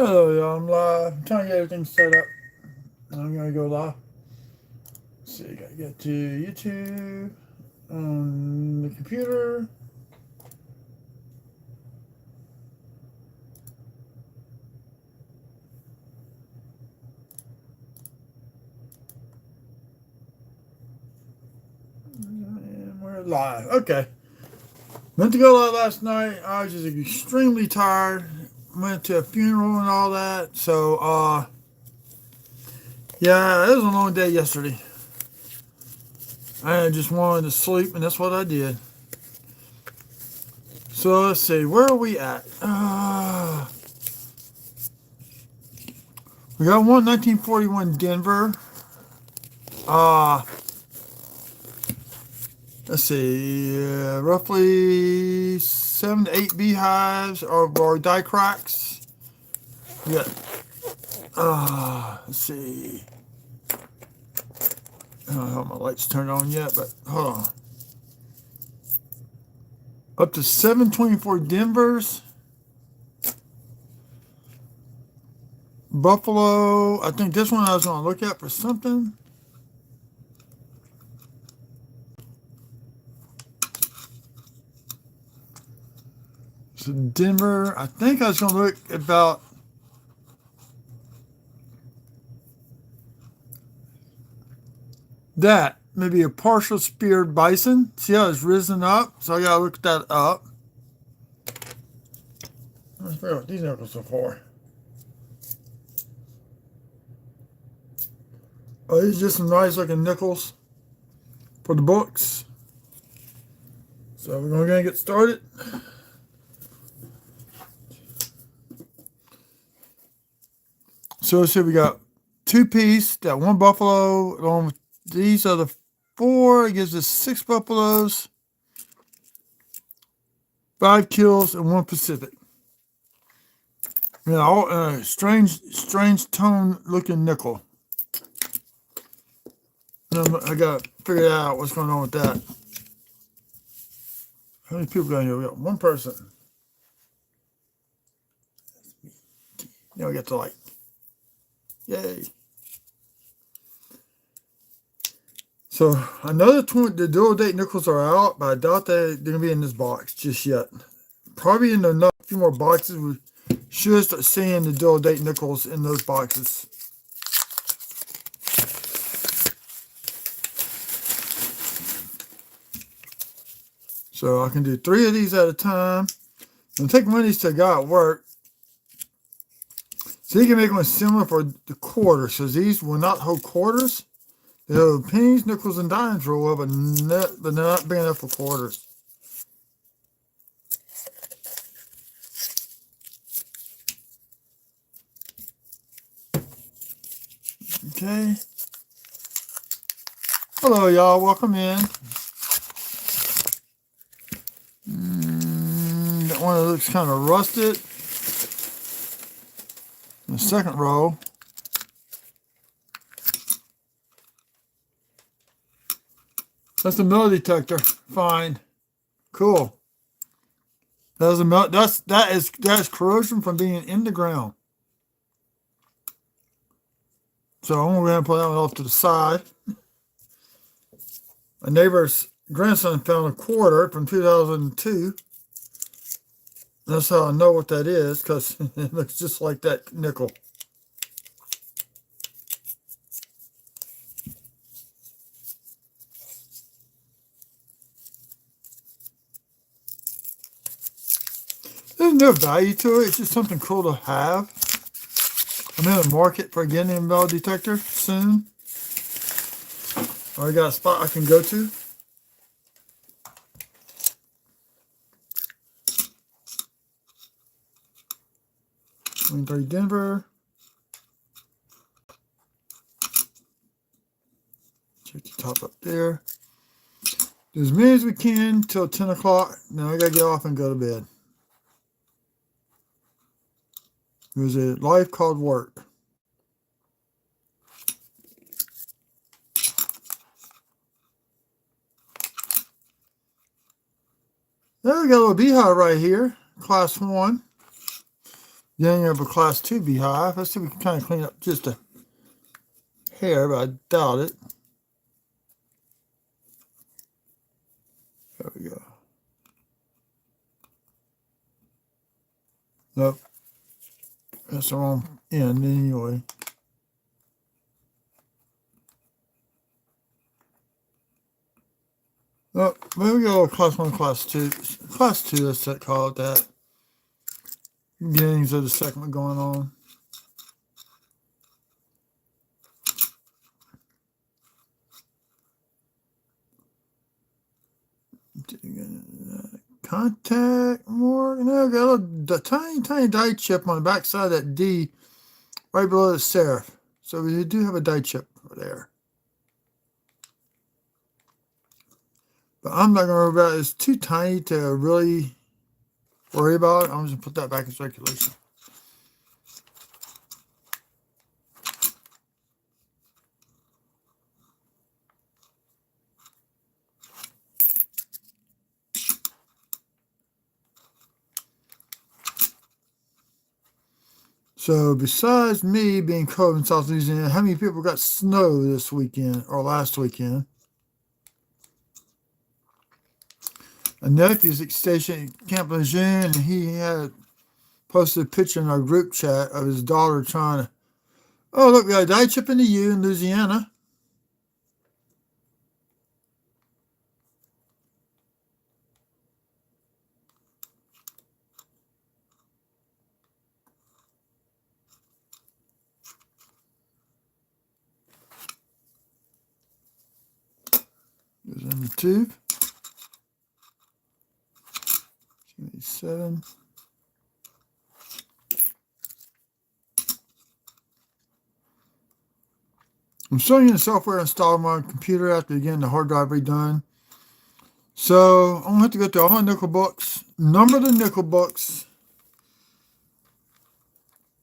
Hello, y'all. I'm live. I'm trying to get everything set up. I'm gonna go live. Let's see, gotta get to YouTube on the computer. And we're live. Okay. Meant to go live last night. I was just extremely tired. Went to a funeral and all that. So, yeah, it was a long day yesterday. I just wanted to sleep, and that's what I did. So let's see, where are we at? We got one 1941 Denver. Uh, let's see, roughly 7 to 8 beehives or die cracks. We got, let's see. I don't know if my lights turned on yet, but hold on. Up to 724 Denvers. Buffalo, I think this one I was going to look at for something. So Denver, I think I was going to look about that. Maybe a partial speared bison. See how it's risen up? So I got to look that up. Let's figure out what these nickels are for. Oh, these are just some nice looking nickels for the books. So we're going to get started. So let's see, we got 2 piece, that one buffalo, along with these other 4. It gives us 6 buffaloes, 5 kills, and 1 Pacific. Yeah, all strange tone looking nickel. I got to figure out what's going on with that. How many people got here? We got 1 person. Yeah, we got the light. Yay. So I know the dual date nickels are out, but I doubt they're going to be in this box just yet. Probably in a few more boxes, we should start seeing the dual date nickels in those boxes. So I can do 3 of these at a time. And take one of these to a guy at work. So you can make one similar for the quarters. So these will not hold quarters. They hold pennies, nickels, and dimes real well, but they're not big enough for quarters. Okay. Hello, y'all. Welcome in. That one that looks kind of rusted. The second row. That's the metal detector. Fine. Cool. That's corrosion from being in the ground. So I'm going to put that one off to the side. A neighbor's grandson found a quarter from 2002. That's how I know what that is, because it looks just like that nickel. There's no value to it. It's just something cool to have. I'm in the market for getting a metal detector soon. I got a spot I can go to. Denver. Check the top up there. Do as many as we can till 10 o'clock. Then I got to get off and go to bed. There's a life called work. There we got a little beehive right here. Class 1. beginning of a class 2 beehive. Let's see if we can kind of clean up just a hair, but I doubt it. There we go. Nope. That's the wrong end anyway. Oh, maybe we go class 1, class 2. Class 2, let's call it that. Beginnings of the segment going on. Contact more. Now got a tiny die chip on the back side of that D, right below the serif. So we do have a die chip there. But I'm not going to worry about it. It's too tiny to really worry about it. I'm just going to put that back in circulation. So besides me being cold in South Louisiana, how many people got snow this weekend or last weekend? A nephew's stationed at Camp Lejeune, and he had posted a picture in our group chat of his daughter trying to, oh, look, we got a die chip in the U in Louisiana. Goes in the tube. 7. I'm still using software installed on my computer after getting the hard drive redone. So I'm going to have to go through all my nickel books, number the nickel books,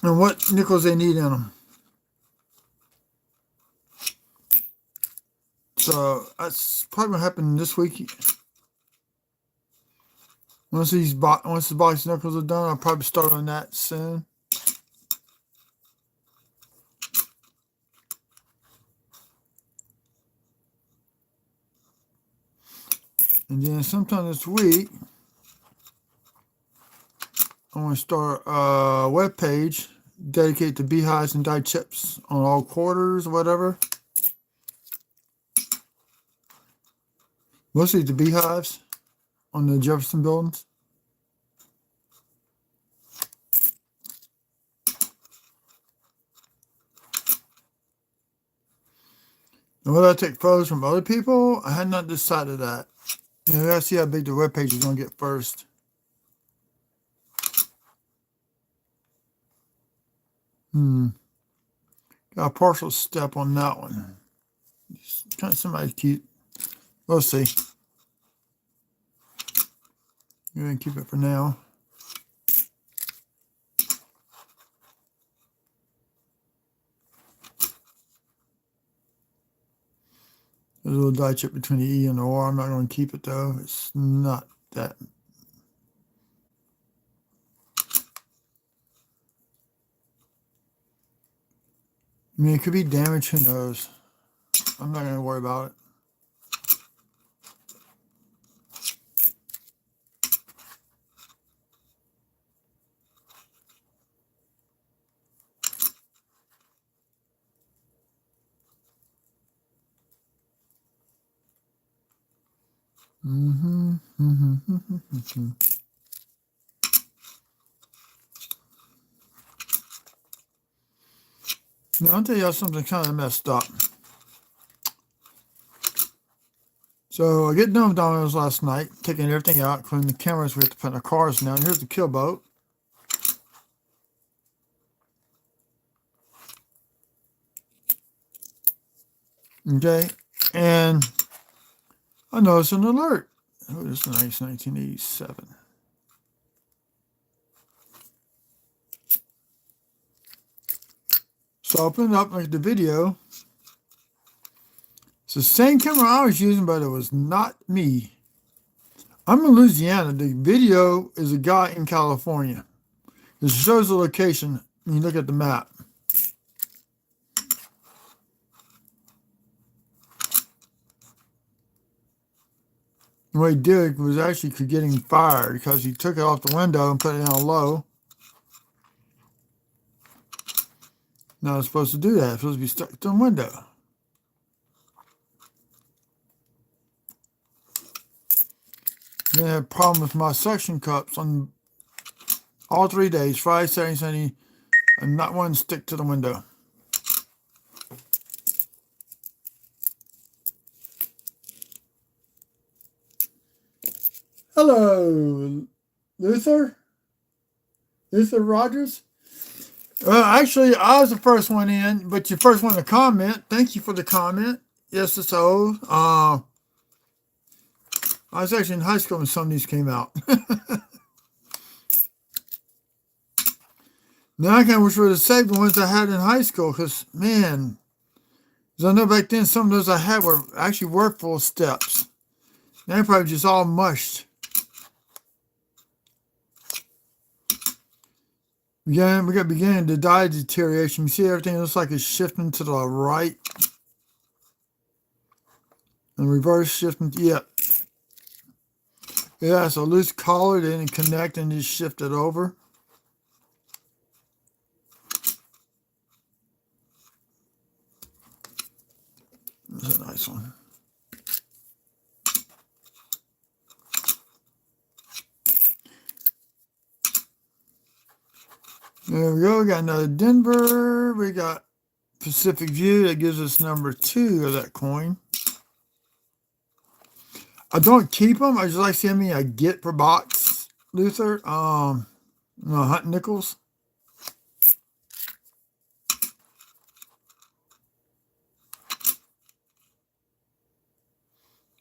and what nickels they need in them. So that's probably going to happen this week. Once the box nickels are done, I'll probably start on that soon. And then sometime this week, I'm going to start a web page dedicated to beehives and die chips on all quarters or whatever. Mostly the beehives on the Jefferson buildings. And whether I take photos from other people, I had not decided that. You know, I gotta see how big the web page is going to get first. Got a partial step on that one. Just kind of somebody cute. We'll see. Go ahead and keep it for now. There's a little die chip between the E and the R. I'm not going to keep it though. It's not that. I mean, it could be damaged. Who knows? I'm not going to worry about it. Now, I'll tell you something kind of messed up. So I get done with Domino's last night, taking everything out, including the cameras we have to put in the cars now. And here's the kill boat. Okay, and I noticed an alert. Oh, this is nice, 1987. So I opened it up like the video. It's the same camera I was using, but it was not me. I'm in Louisiana. The video is a guy in California. It shows the location when you look at the map. And what he did was actually getting fired because he took it off the window and put it down low. Not supposed to do that. It's supposed to be stuck to the window. Then I had a problem with my suction cups on all 3 days, Friday, Saturday, Sunday, and not one stick to the window. Hello, Luther Rogers. Well, actually, I was the first one in, but you're first one to comment. Thank you for the comment. Yes, it's old. I was actually in high school when some of these came out. Now I kind of wish we would have saved the ones I had in high school, because, man, as I know back then, some of those I had were actually full steps. Now they're probably just all mushed. We got beginning to die deterioration. You see everything looks like it's shifting to the right. And reverse shifting. Yep. Yeah, so loose collar, they didn't connect and just shift it over. That's a nice one. There we go. We got another Denver. We got Pacific View. That gives us number 2 of that coin. I don't keep them. I just like to see how many I get per box, Luther. Hunt nickels.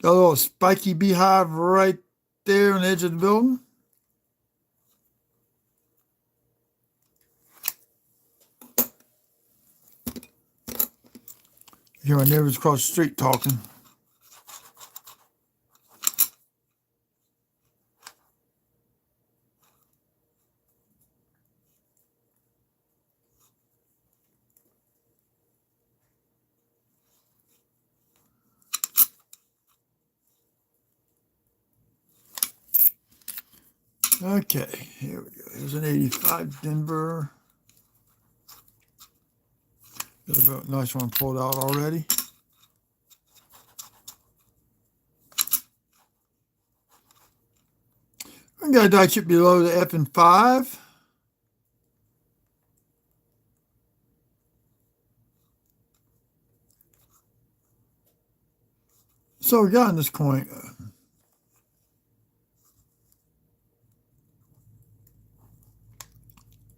Got a little spiky beehive right there on the edge of the building. I hear my neighbors across the street talking. Okay, here we go. Here's an 85 Denver. Got a nice one pulled out already. We got a die chip below the F and 5. So we got in this coin.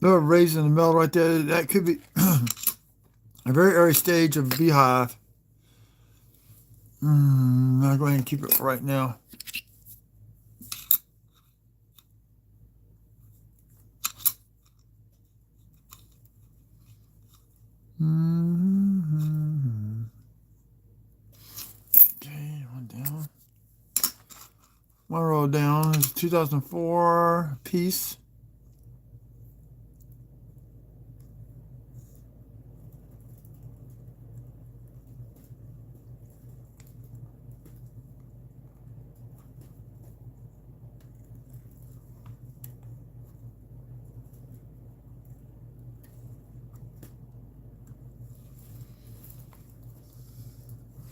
Little raised in the middle right there. That could be a very early stage of beehive. I'm going to go ahead and keep it right now. Okay, one down. One roll down is 2004 piece.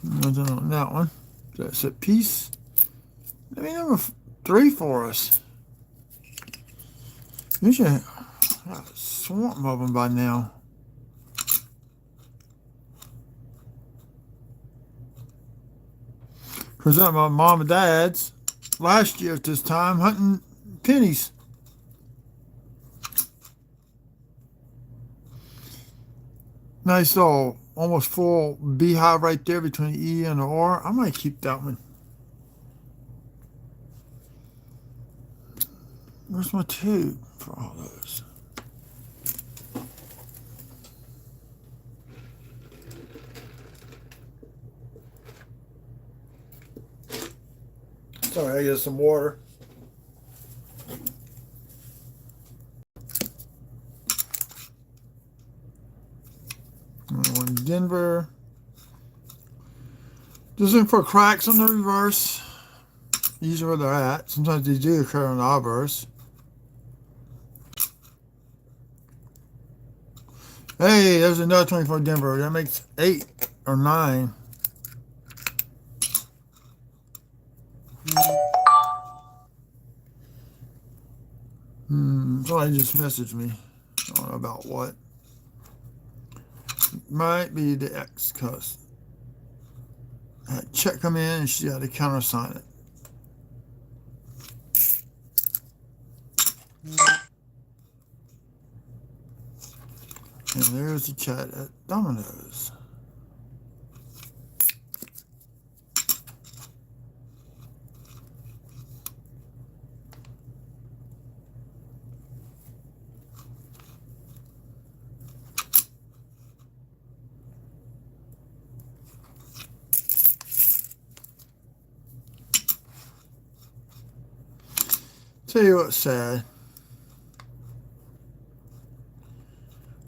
Nothing on that one. That's a piece. Let me number 3 for us. You should have a swamp of them by now. Because at my mom and dad's last year at this time hunting pennies. Nice little almost full beehive right there between the E and the R. I might keep that one. Where's my tube for all those? Sorry, I get some water. Denver. Just looking for cracks on the reverse. Usually where they're at. Sometimes they do occur on the obverse. Hey, there's another 24 Denver. That makes 8 or 9. Somebody just messaged me. I don't know about what. Might be the ex cuz. Check come in and she had to countersign it. And there's the chat at Domino's. Tell you what's sad.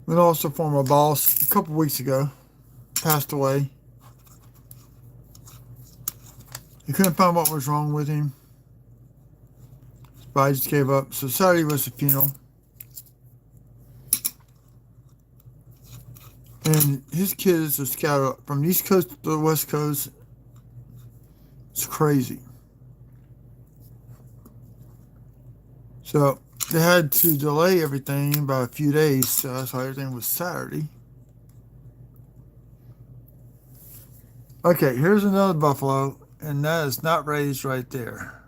We lost a former boss a couple weeks ago. Passed away. He couldn't find what was wrong with him. His body just gave up. So Saturday was the funeral. And his kids are scattered from the East Coast to the West Coast. It's crazy. So they had to delay everything by a few days. So that's why everything was Saturday. Okay, here's another buffalo. And that is not raised right there.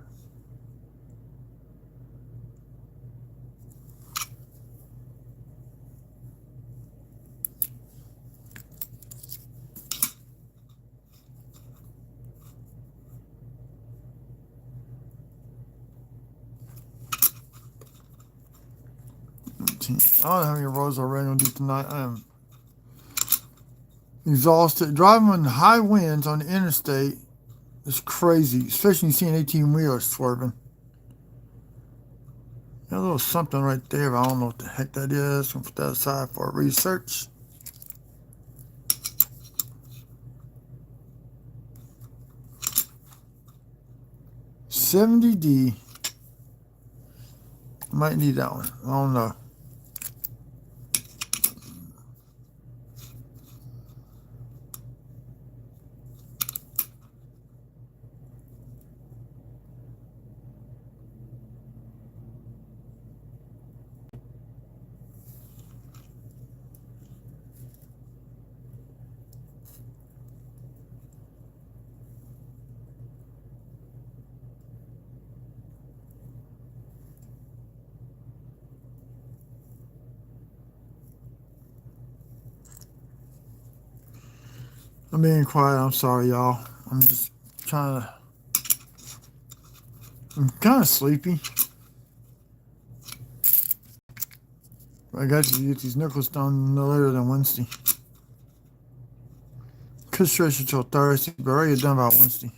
I don't know how many rows I'm going to do tonight. I am exhausted. Driving in high winds on the interstate is crazy, especially seeing 18-wheelers swerving. Got a little something right there, but I don't know what the heck that is. I'm going to put that aside for research. $70D. Might need that one. I don't know. I'm being quiet. I'm sorry, y'all. I'm just trying to... I'm kind of sleepy. I got to get these nickels done no later than Wednesday. Could stretch until Thursday, but I already done by Wednesday.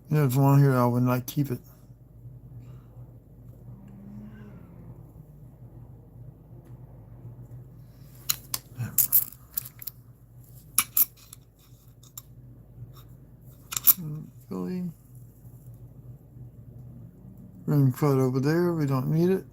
There's one here I would not keep it. Philly. Room cut over there. We don't need it.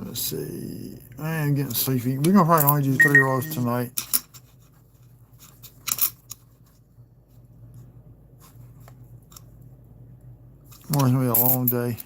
Let's see. I am getting sleepy. We're gonna probably only do 3 rows tonight. Tomorrow's gonna be a long day.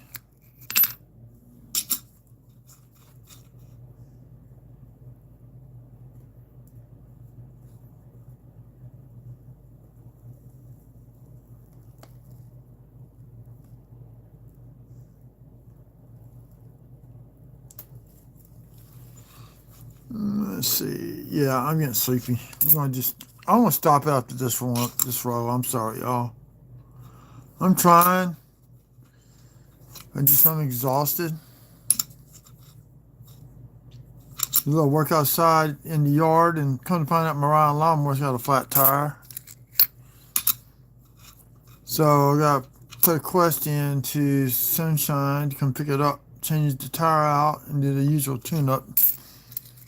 Let's see. Yeah, I'm getting sleepy. I want to stop after this row. I'm sorry, y'all. I'm trying. I'm exhausted. a little work outside in the yard, and come to find out Mariah Lawnmower's got a flat tire. So I got to put a request in to Sunshine to come pick it up, change the tire out, and do the usual tune-up.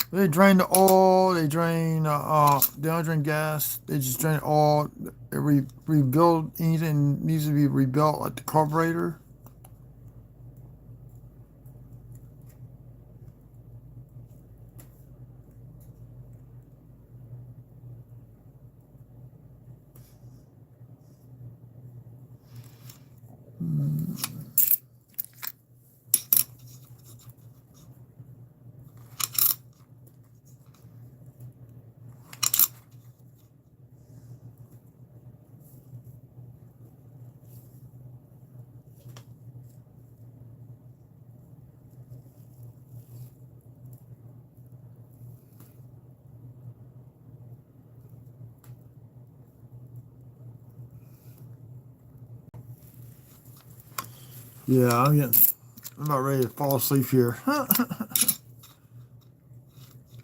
They drain the oil, they don't drain gas, they just drain oil. They rebuild anything needs to be rebuilt, like the carburetor. Yeah, I'm about ready to fall asleep here.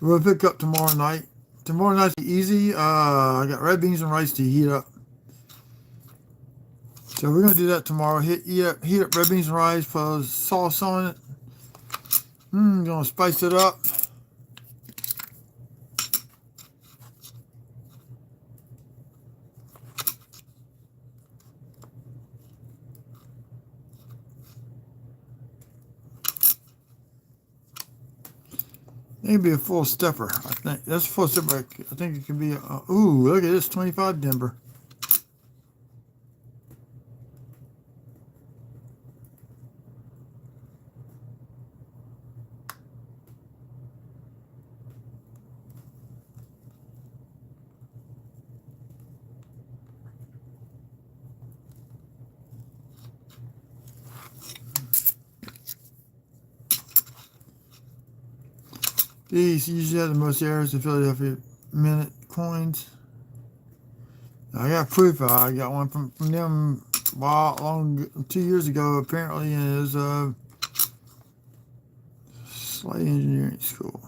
We'll pick up tomorrow night. Tomorrow night's easy. I got red beans and rice to heat up. So we're gonna do that tomorrow. Heat up red beans and rice, put a sauce on it. Gonna spice it up. Maybe a full stepper. I think that's a full stepper. I think it could be. Ooh, look at this, 25 Denver. These usually have the most errors in Philadelphia Mint coins. I got proof. I got one from them long 2 years ago, apparently, and it was Slate Engineering School.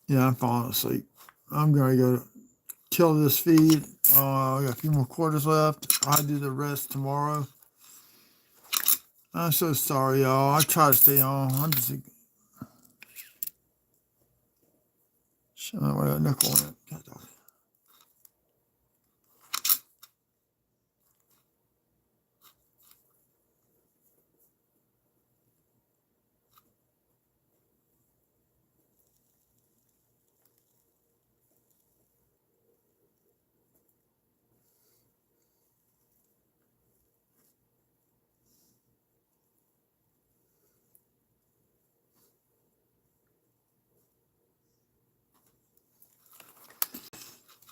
Yeah, I'm falling asleep. I'm gonna go kill this feed. I got a few more quarters left. I'll do the rest tomorrow. I'm so sorry, y'all. I try to stay on. I'm just showing where that nickel went.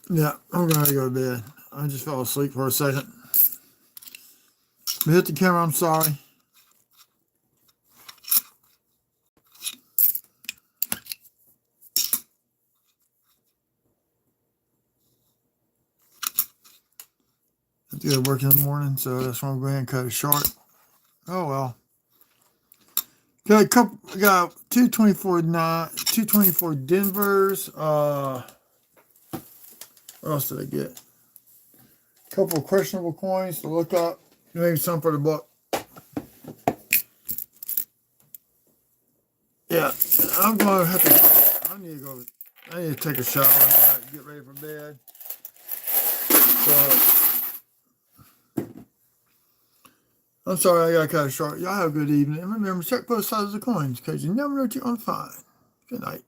Yeah, I'm gonna go to bed. I just fell asleep for a second. But hit the camera, I'm sorry. I have to go to work in the morning, so that's why I'm going to cut it short. Oh well. Got 224 Denvers. What else did I get? A couple of questionable coins to look up. Maybe some for the book. Yeah, I'm going to have to. I need to take a shower and get ready for bed. So, I'm sorry I got cut short. Y'all have a good evening. And remember, check both sides of the coins because you never know what you're going to find. Good night.